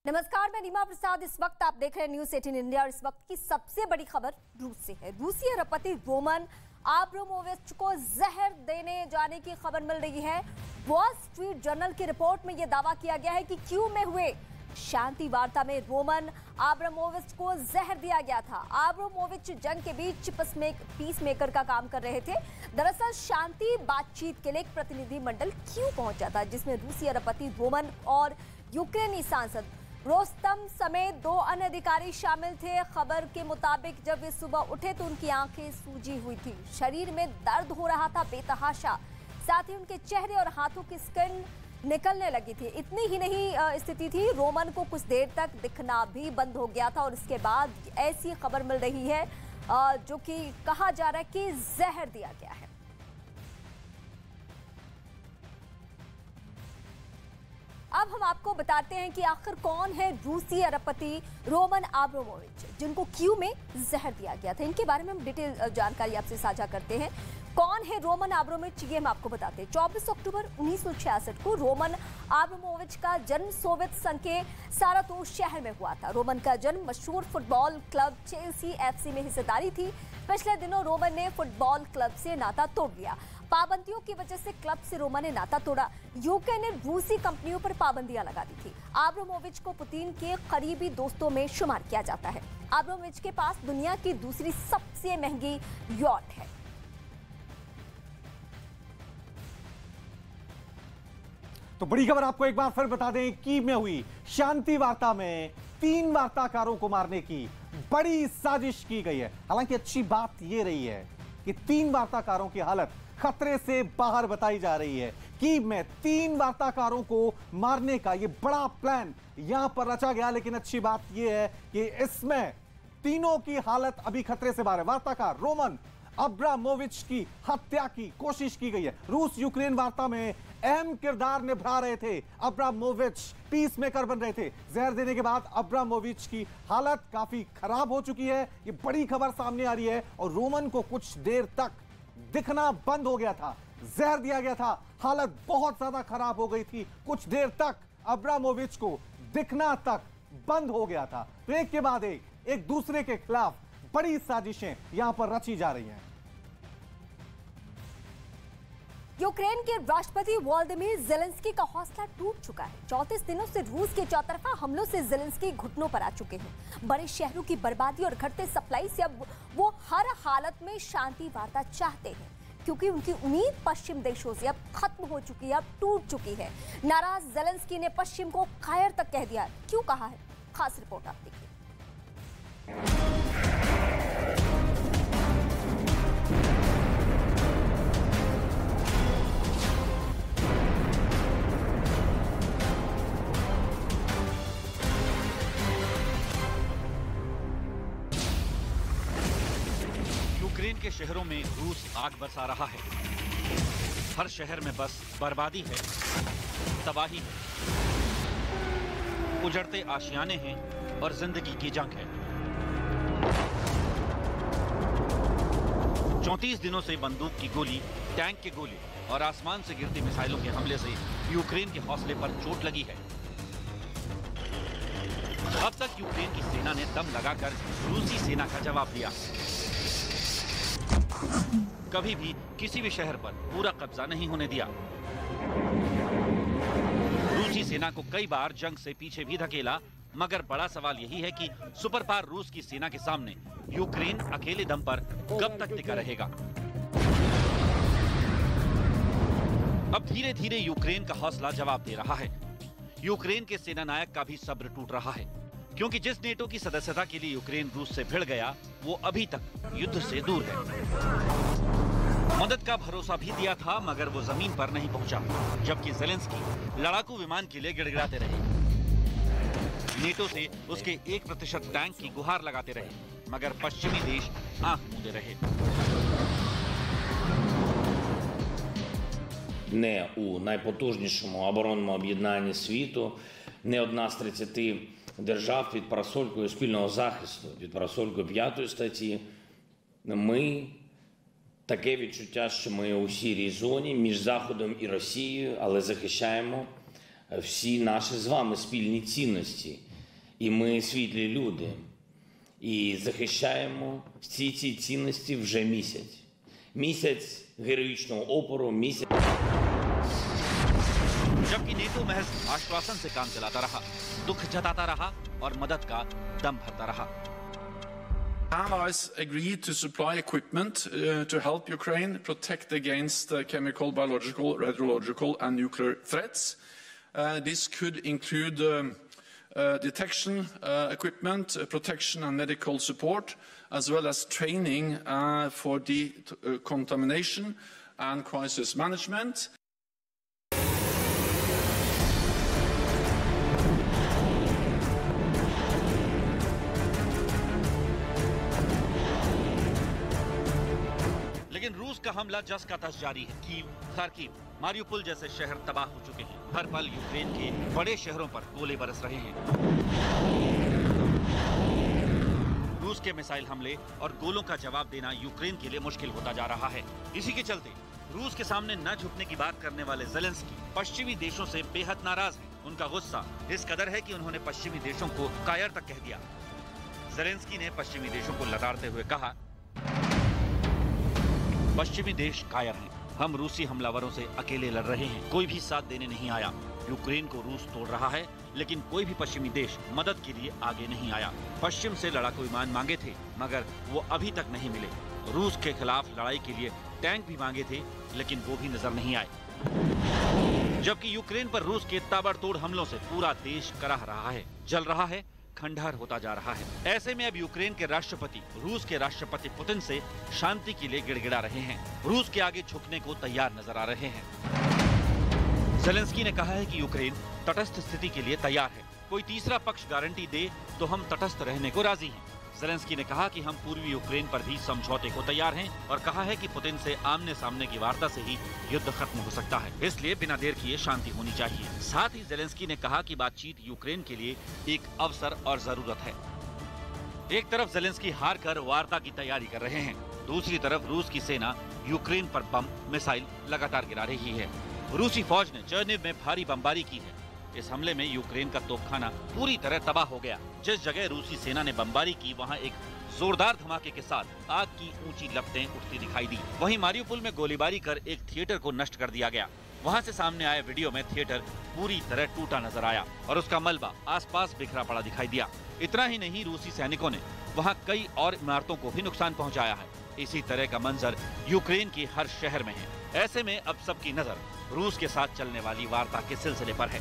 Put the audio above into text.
नमस्कार, मैं नीमा प्रसाद। इस वक्त आप देख रहे हैं न्यूज़ 18 इंडिया और इस वक्त की सबसे बड़ी खबर रूस से है। रूसी अरबपति रोमन अब्रामोविच को जहर देने जाने की खबर मिल रही है। वॉल स्ट्रीट जर्नल की रिपोर्ट में यह दावा किया गया है कि क्यू में हुए शांति वार्ता में रोमन अब्रामोविच को जहर दिया गया था। अब्रामोविच जंग के बीच पीस मेकर का काम कर रहे थे। दरअसल शांति बातचीत के लिए एक प्रतिनिधिमंडल क्यू पहुंचा था, जिसमें रूसी अरबपति रोमन और यूक्रेनी सांसद रोस्तम समेत 2 अन्य अधिकारी शामिल थे। खबर के मुताबिक जब वे सुबह उठे तो उनकी आंखें सूजी हुई थी, शरीर में दर्द हो रहा था बेतहाशा, साथ ही उनके चेहरे और हाथों की स्किन निकलने लगी थी। इतनी ही नहीं स्थिति थी, रोमन को कुछ देर तक दिखना भी बंद हो गया था और इसके बाद ऐसी खबर मिल रही है जो कि कहा जा रहा है कि जहर दिया गया है। अब हम आपको बताते हैं कि आखिर कौन है रूसी अरबपति रोमन अब्रामोविच जिनको क्यू में जहर दिया गया था। इनके बारे में हम डिटेल जानकारी आपसे साझा करते हैं। कौन है रोमन अब्रामोविच, ये हम आपको बताते हैं। 24 अक्टूबर 1966 को रोमन अब्रामोविच का जन्म सोवियत संघ के सारातोव शहर में हुआ था। रोमन का जन्म मशहूर फुटबॉल क्लब चेल्सी एफसी में हिस्सेदारी थी। पिछले दिनों रोमन ने फुटबॉल क्लब से नाता तोड़ लिया। पाबंदियों की वजह से क्लब से रोमन ने नाता तोड़ा। यूके ने रूसी कंपनियों पर पाबंदियां लगा दी थी। अब्रामोविच को पुतिन के करीबी दोस्तों में शुमार किया जाता है। अब्रामोविच के पास दुनिया की दूसरी सबसे महंगी यॉट है। तो बड़ी खबर आपको एक बार फिर बता दें, कीव में हुई शांति वार्ता में 3 वार्ताकारों को मारने की बड़ी साजिश की गई है। हालांकि अच्छी बात यह रही है कि 3 वार्ताकारों की हालत खतरे से बाहर बताई जा रही है। कीव में 3 वार्ताकारों को मारने का यह बड़ा प्लान यहां पर रचा गया, लेकिन अच्छी बात यह है कि इसमें तीनों की हालत अभी खतरे से बाहर है। वार्ताकार रोमन अब्रामोविच की हत्या की कोशिश की गई है। रूस यूक्रेन वार्ता में अहम किरदार निभा रहे थे। अब्रामोविच पीस मेकर बन रहे थे। जहर देने के बाद अब्रामोविच की हालत काफी खराब हो चुकी है। ये बड़ी खबर सामने आ रही है और रोमन को कुछ देर तक दिखना बंद हो गया था, जहर दिया गया था, हालत बहुत ज्यादा खराब हो गई थी। कुछ देर तक अब्रामोविच को दिखना तक बंद हो गया था। तो एक के बाद एक दूसरे के खिलाफ बड़ी साजिशें यहां पर रची जा रही हैं। यूक्रेन के राष्ट्रपति वोलोदिमीर ज़ेलेंस्की का हौसला टूट चुका है। 34 दिनों से रूस के चौतरफा हमलों से ज़ेलेंस्की घुटनों पर आ चुके हैं। बड़े शहरों की बर्बादी और घटते सप्लाई से अब वो हर हालत में शांति वार्ता चाहते हैं, क्योंकि उनकी उम्मीद पश्चिम देशों से अब खत्म हो चुकी है, अब टूट चुकी है। नाराज ज़ेलेंस्की ने पश्चिम को कायर तक कह दिया। क्यों कहा है, खास रिपोर्ट आप देखिए। यूक्रेन के शहरों में रूस आग बरसा रहा है। हर शहर में बस बर्बादी है, तबाही है, उजड़ते आशियाने हैं और जिंदगी की जंग है। 34 दिनों से बंदूक की गोली, टैंक के गोले और आसमान से गिरती मिसाइलों के हमले से यूक्रेन के हौसले पर चोट लगी है। अब तक यूक्रेन की सेना ने दम लगाकर रूसी सेना का जवाब दिया। कभी भी किसी भी शहर पर पूरा कब्जा नहीं होने दिया। रूसी सेना को कई बार जंग से पीछे भी धकेला, मगर बड़ा सवाल यही है कि सुपर पावर रूस की सेना के सामने यूक्रेन अकेले दम पर कब तक टिका रहेगा। अब धीरे धीरे यूक्रेन का हौसला जवाब दे रहा है। यूक्रेन के सेना नायक का भी सब्र टूट रहा है, क्योंकि जिस नेटो की सदस्यता के लिए यूक्रेन रूस से भिड़ गया, वो अभी तक युद्ध से दूर है। मदद का भरोसा भी दिया था, मगर वो जमीन पर नहीं पहुंचा, जबकि ज़ेलेंस्की लड़ाकू विमान के लिए गिड़गिड़ाते रहे। नेटो से उसके 1% टैंक की गुहार लगाते रहे, मगर पश्चिमी देश आंख मूंदे रहे। Не у найпотужнішому оборонному об'єднанні світу, не одна з 30 держав під парасолькою спільного захисту, під парасолькою 5 статті. Ми таке відчуття, що ми у сірій зоні між Заходом і Росією, але захищаємо всі наші з вами спільні цінності. і ми світлі люди, і захищаємо всі ці цінності вже місяць. Місяць героїчного опору, місяць. जबकि नेटो महज आश्वासन से काम चलाता रहा, दुख जताता रहा और मदद का दम भरता रहा। Allies agreed to supply equipment to help Ukraine protect against chemical, biological, radiological and nuclear threats. This could include detection equipment, protection and medical support, as well as training for decontamination and crisis management. लेकिन रूस का हमला जस का तस जारी है। Kyiv, Kharkiv, Mariupol जैसे शहर तबाह हो चुके हैं। हर पल यूक्रेन के बड़े शहरों पर गोले बरस रहे हैं। रूस के मिसाइल हमले और गोलों का जवाब देना यूक्रेन के लिए मुश्किल होता जा रहा है। इसी के चलते रूस के सामने न झुकने की बात करने वाले ज़ेलेंस्की पश्चिमी देशों से बेहद नाराज हैं। उनका गुस्सा इस कदर है कि उन्होंने पश्चिमी देशों को कायर तक कह दिया। ज़ेलेंस्की ने पश्चिमी देशों को लताड़ते हुए कहा, पश्चिमी देश कायर हैं। हम रूसी हमलावरों से अकेले लड़ रहे हैं। कोई भी साथ देने नहीं आया। यूक्रेन को रूस तोड़ रहा है, लेकिन कोई भी पश्चिमी देश मदद के लिए आगे नहीं आया। पश्चिम से लड़ाकू विमान मांगे थे, मगर वो अभी तक नहीं मिले। रूस के खिलाफ लड़ाई के लिए टैंक भी मांगे थे, लेकिन वो भी नजर नहीं आए। जबकि यूक्रेन पर रूस के ताबड़तोड़ हमलों से पूरा देश कराह रहा है, जल रहा है, खंडहर होता जा रहा है। ऐसे में अब यूक्रेन के राष्ट्रपति रूस के राष्ट्रपति पुतिन से शांति के लिए गिड़गिड़ा रहे हैं। रूस के आगे झुकने को तैयार नजर आ रहे हैं। ज़ेलेंस्की ने कहा है कि यूक्रेन तटस्थ स्थिति के लिए तैयार है। कोई तीसरा पक्ष गारंटी दे तो हम तटस्थ रहने को राजी हैं। ज़ेलेंस्की ने कहा कि हम पूर्वी यूक्रेन पर भी समझौते को तैयार हैं और कहा है कि पुतिन से आमने सामने की वार्ता से ही युद्ध खत्म हो सकता है, इसलिए बिना देर किए शांति होनी चाहिए। साथ ही ज़ेलेंस्की ने कहा कि बातचीत यूक्रेन के लिए एक अवसर और जरूरत है। एक तरफ ज़ेलेंस्की हार कर वार्ता की तैयारी कर रहे हैं, दूसरी तरफ रूस की सेना यूक्रेन पर बम मिसाइल लगातार गिरा रही है। रूसी फौज ने चर्निव में भारी बमबारी की है। इस हमले में यूक्रेन का तोपखाना पूरी तरह तबाह हो गया। जिस जगह रूसी सेना ने बमबारी की, वहां एक जोरदार धमाके के साथ आग की ऊंची लपटें उठती दिखाई दी। वहीं मारियुपोल में गोलीबारी कर एक थिएटर को नष्ट कर दिया गया। वहां से सामने आए वीडियो में थिएटर पूरी तरह टूटा नजर आया और उसका मलबा आसपास बिखरा पड़ा दिखाई दिया। इतना ही नहीं, रूसी सैनिकों ने वहां कई और इमारतों को भी नुकसान पहुंचाया है। इसी तरह का मंजर यूक्रेन के हर शहर में है। ऐसे में अब सबकी नजर रूस के साथ चलने वाली वार्ता के सिलसिले पर है।